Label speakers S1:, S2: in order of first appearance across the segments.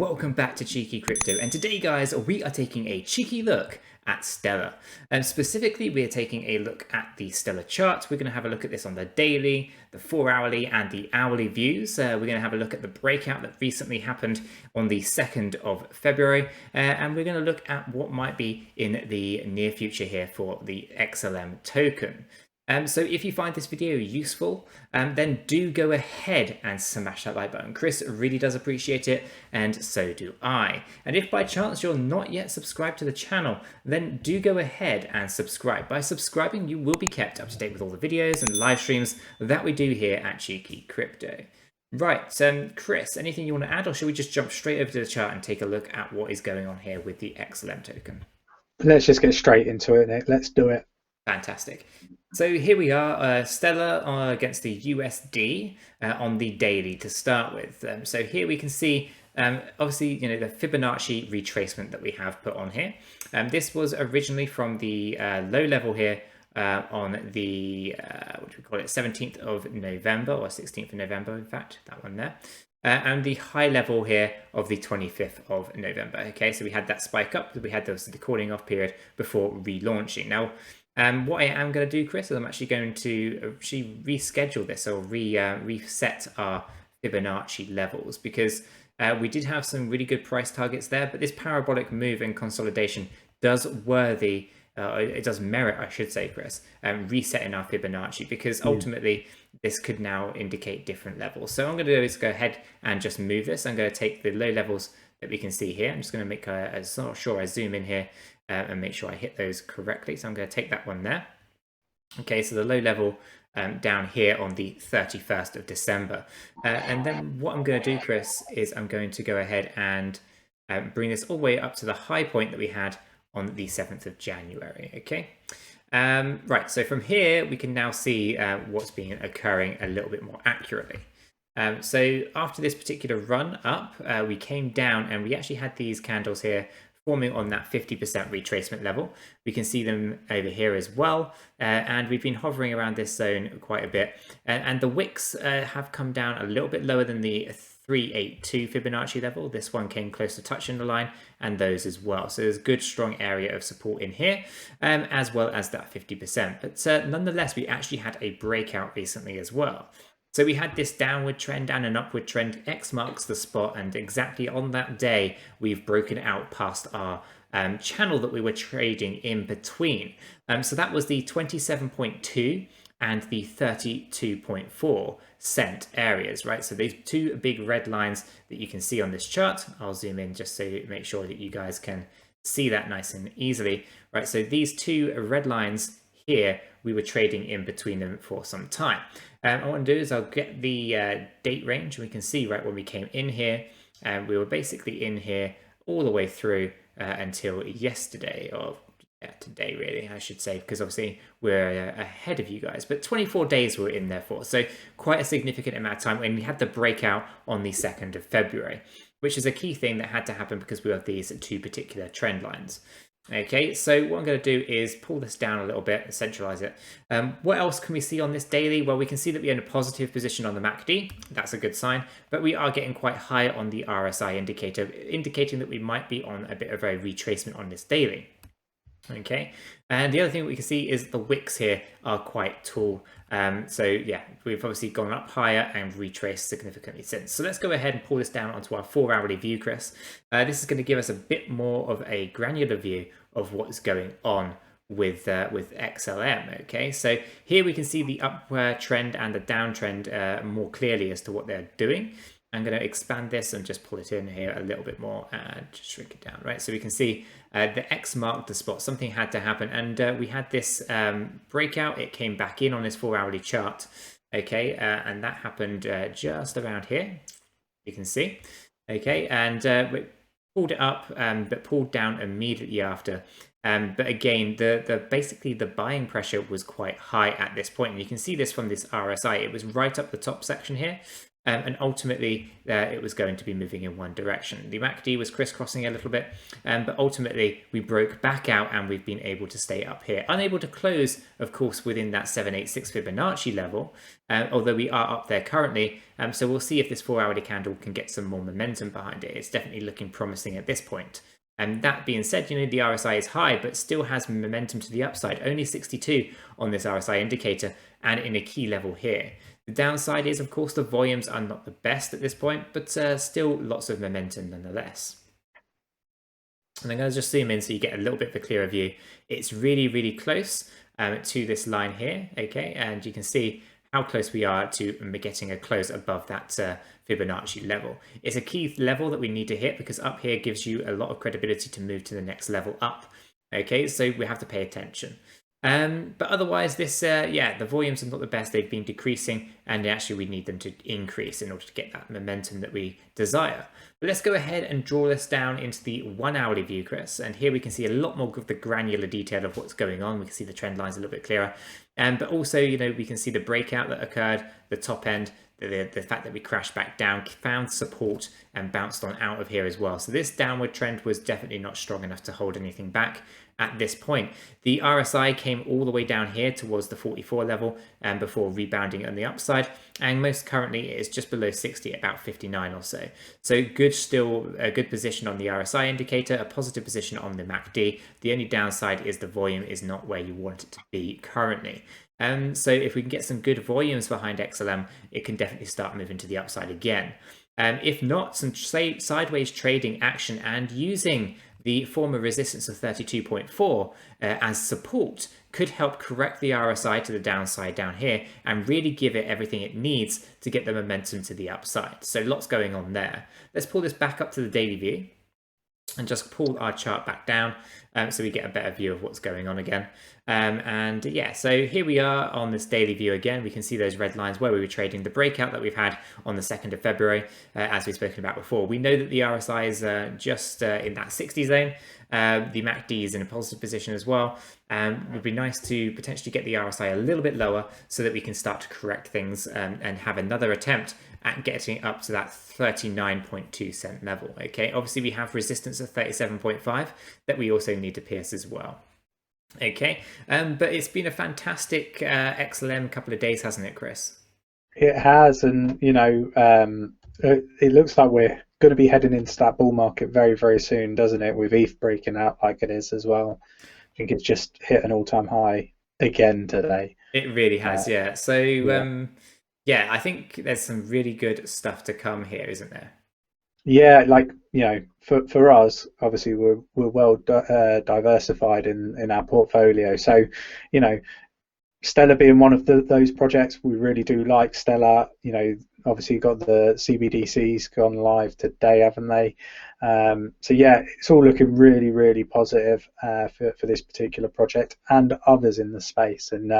S1: welcome back to Cheeky Crypto, and today guys we are taking a cheeky look at Stellar, and specifically we are taking a look at the Stellar chart. We're going to have a look at this on the daily, the 4-hourly and the hourly views. We're going to have a look at the breakout that recently happened on the 2nd of February, and we're going to look at what might be in the near future here for the XLM token. So if you find this video useful, then do go ahead and smash that like button. Chris really does appreciate it, and so do I. And if by chance you're not yet subscribed to the channel, then do go ahead and subscribe. By subscribing, you will be kept up to date with all the videos and live streams that we do here at Cheeky Crypto. Right, Chris, anything you want to add, or should we just jump straight over to the chart and take a look at what is going on here with the XLM token?
S2: Let's just get straight into it, Nick. Let's do it.
S1: Fantastic. So here we are, Stellar against the USD on the daily to start with. So here we can see, obviously, you know, the Fibonacci retracement that we have put on here. This was originally from the low level here on the, what do we call it, 17th of November, or 16th of November, in fact, that one there. And the high level here of the 25th of November. Okay, so we had that spike up, we had the cooling off period before relaunching. Now, what I am going to do, Chris, is I'm actually going to reschedule this, or reset our Fibonacci levels, because we did have some really good price targets there, but this parabolic move and consolidation does it does merit, I should say, Chris, resetting our Fibonacci, because ultimately this could now indicate different levels. So what I'm going to do is go ahead and just move this. I'm going to take the low levels that we can see here. I'm just going to make sure I zoom in here and make sure I hit those correctly. So I'm going to take that one there. Okay, so the low level down here on the 31st of December. And then what I'm going to do, Chris, is I'm going to go ahead and bring this all the way up to the high point that we had on the 7th of January. Okay. Right, so from here we can now see what's been occurring a little bit more accurately. So after this particular run up, we came down and we actually had these candles here forming on that 50% retracement level. We can see them over here as well, and we've been hovering around this zone quite a bit, and the wicks have come down a little bit lower than the 382 Fibonacci level. This one came close to touching the line, and those as well. So there's a good strong area of support in here, as well as that 50%. But nonetheless, we actually had a breakout recently as well. So we had this downward trend and an upward trend. X marks the spot, and exactly on that day, we've broken out past our channel that we were trading in between. So that was the 27.2 and the 32.4 cent areas, right? So these two big red lines that you can see on this chart. I'll zoom in just so you make sure that you guys can see that nice and easily, right? So these two red lines here, we were trading in between them for some time. What I want to do is I'll get the date range, and we can see right when we came in here, and we were basically in here all the way through until yesterday, or today really, I should say, because obviously we're ahead of you guys, but 24 days we're in there for, so quite a significant amount of time when we had the breakout on the 2nd of February, which is a key thing that had to happen because we have these two particular trend lines. Okay, so what I'm going to do is pull this down a little bit and centralize it. What else can we see on this daily? Well, we can see that we're in a positive position on the MACD. That's a good sign, but we are getting quite high on the RSI indicator, indicating that we might be on a bit of a retracement on this daily. Okay, and the other thing we can see is the wicks here are quite tall. So yeah, we've obviously gone up higher and retraced significantly since. So let's go ahead and pull this down onto our 4-hourly view, Chris. This is going to give us a bit more of a granular view of what's going on with XLM. Okay, so here we can see the upward trend and the downtrend more clearly as to what they're doing. I'm going to expand this and just pull it in here a little bit more and just shrink it down, right? So we can see the X marked the spot. Something had to happen, and we had this breakout. It came back in on this 4-hourly chart, okay, and that happened just around here. You can see, okay, and we pulled it up, but pulled down immediately after. But again, basically the buying pressure was quite high at this point, and you can see this from this RSI. It was right up the top section here. and ultimately it was going to be moving in one direction. The MACD was crisscrossing a little bit, but ultimately we broke back out and we've been able to stay up here. Unable to close, of course, within that 786 Fibonacci level, although we are up there currently. So we'll see if this 4-hourly candle can get some more momentum behind it. It's definitely looking promising at this point. And that being said, the RSI is high, but still has momentum to the upside. Only 62 on this RSI indicator and in a key level here. The downside is, of course, the volumes are not the best at this point, but still lots of momentum nonetheless. And I'm going to just zoom in so you get a little bit of a clearer view. It's really, really close to this line here, okay? And you can see how close we are to getting a close above that Fibonacci level. It's a key level that we need to hit because up here gives you a lot of credibility to move to the next level up. Okay, so we have to pay attention. But otherwise, this, the volumes are not the best. They've been decreasing, and actually we need them to increase in order to get that momentum that we desire. But let's go ahead and draw this down into the 1-hourly view, Chris. And here we can see a lot more of the granular detail of what's going on. We can see the trend lines a little bit clearer. But also, we can see the breakout that occurred, the top end, the fact that we crashed back down, found support and bounced on out of here as well. So this downward trend was definitely not strong enough to hold anything back at this point. The RSI came all the way down here towards the 44 level and before rebounding on the upside. And most currently it is just below 60 at about 59 or so. So good, still a good position on the RSI indicator, a positive position on the MACD. The only downside is the volume is not where you want it to be currently. So if we can get some good volumes behind XLM, it can definitely start moving to the upside again. If not, some sideways trading action and using the former resistance of 32.4 as support could help correct the RSI to the downside down here and really give it everything it needs to get the momentum to the upside. So lots going on there. Let's pull this back up to the daily view and just pull our chart back down so we get a better view of what's going on again. So here we are on this daily view again. We can see those red lines where we were trading, the breakout that we've had on the 2nd of February, as we've spoken about before. We know that the RSI is just in that 60 zone. The MACD is in a positive position as well. It would be nice to potentially get the RSI a little bit lower so that we can start to correct things and have another attempt at getting up to that 39.2 cent level. Okay, obviously we have resistance of 37.5 that we also need to pierce as well. Okay, but it's been a fantastic XLM couple of days, hasn't it, Chris?
S2: It has, and it looks like we're going to be heading into that bull market very, very soon, doesn't it? With ETH breaking out like it is as well. I think it's just hit an all-time high again today.
S1: It really has, yeah. So I think there's some really good stuff to come here, isn't there?
S2: Yeah, for us, obviously we're well diversified in our portfolio. So, Stellar being one of those projects, we really do like Stellar. Obviously you've got the CBDCs gone live today, haven't they? So yeah, it's all looking really, really positive for this particular project and others in the space. And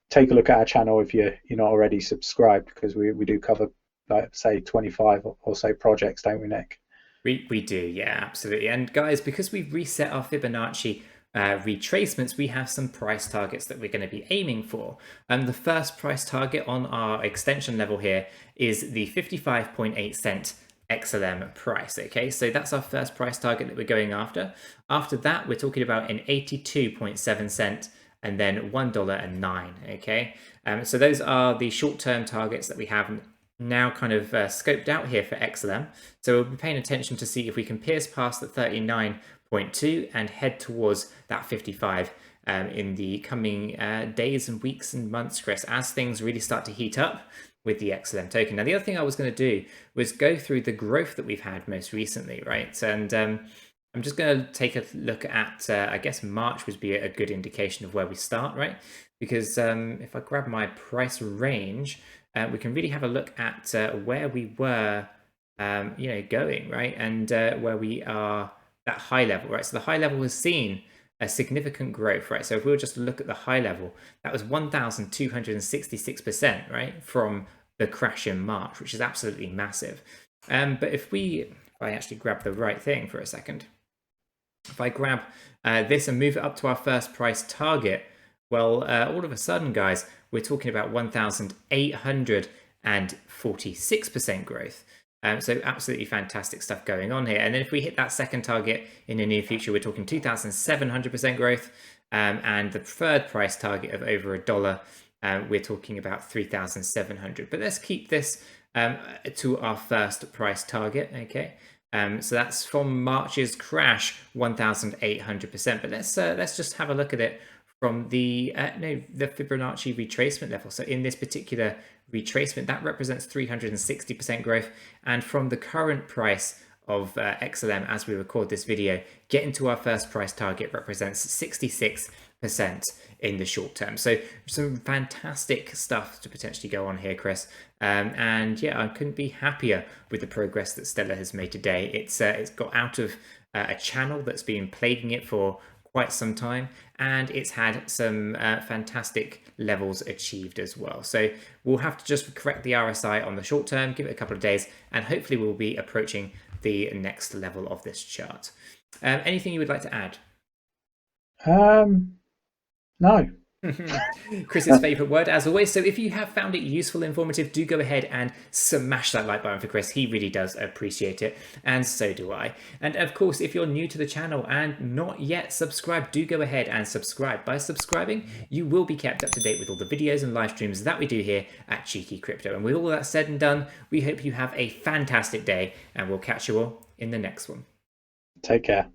S2: take a look at our channel if you're not already subscribed, because we do cover, like, say, 25 or so projects, don't we, Nick?
S1: We do, yeah, absolutely. And guys, because we've reset our Fibonacci retracements, we have some price targets that we're going to be aiming for. The first price target on our extension level here is the 55.8 cent XLM price. Okay, so that's our first price target that we're going after. After that, we're talking about an 82.7 cent and then $1.09. Okay, so those are the short-term targets that we have now kind of scoped out here for XLM. So we'll be paying attention to see if we can pierce past the 39.2 and head towards that 55 in the coming days and weeks and months, Chris, as things really start to heat up with the XLM token. Now, the other thing I was going to do was go through the growth that we've had most recently, right? And I'm just going to take a look at, I guess March would be a good indication of where we start, right? Because if I grab my price range, we can really have a look at where we were, going, right? And where we are, that high level, right? So the high level has seen a significant growth, right? So if we were just to look at the high level, that was 1,266%, right? From the crash in March, which is absolutely massive. But if I actually grab the right thing for a second, if I grab this and move it up to our first price target, well, all of a sudden, guys, we're talking about 1,800 and 46% growth. So absolutely fantastic stuff going on here. And then if we hit that second target in the near future, we're talking 2,700% growth. And the third price target of over $1, we're talking about 3,700. But let's keep this to our first price target, okay? So that's from March's crash, 1,800%. But let's just have a look at it from the Fibonacci retracement level. So in this particular retracement, that represents 360% growth. And from the current price of XLM as we record this video, getting to our first price target represents 66% in the short term. So some fantastic stuff to potentially go on here, Chris. And yeah, I couldn't be happier with the progress that Stellar has made today. It's got out of a channel that's been plaguing it for quite some time, and it's had some fantastic levels achieved as well. So we'll have to just correct the RSI on the short term, give it a couple of days, and hopefully we'll be approaching the next level of this chart. Anything you would like to add?
S2: No.
S1: Chris's favorite word, as always. So if you have found it useful, informative, do go ahead and smash that like button for Chris. He really does appreciate it, and so do I. And of course, if you're new to the channel and not yet subscribed, do go ahead and subscribe. By subscribing, you will be kept up to date with all the videos and live streams that we do here at Cheeky Crypto. And with all that said and done, we hope you have a fantastic day, and we'll catch you all in the next one.
S2: Take care.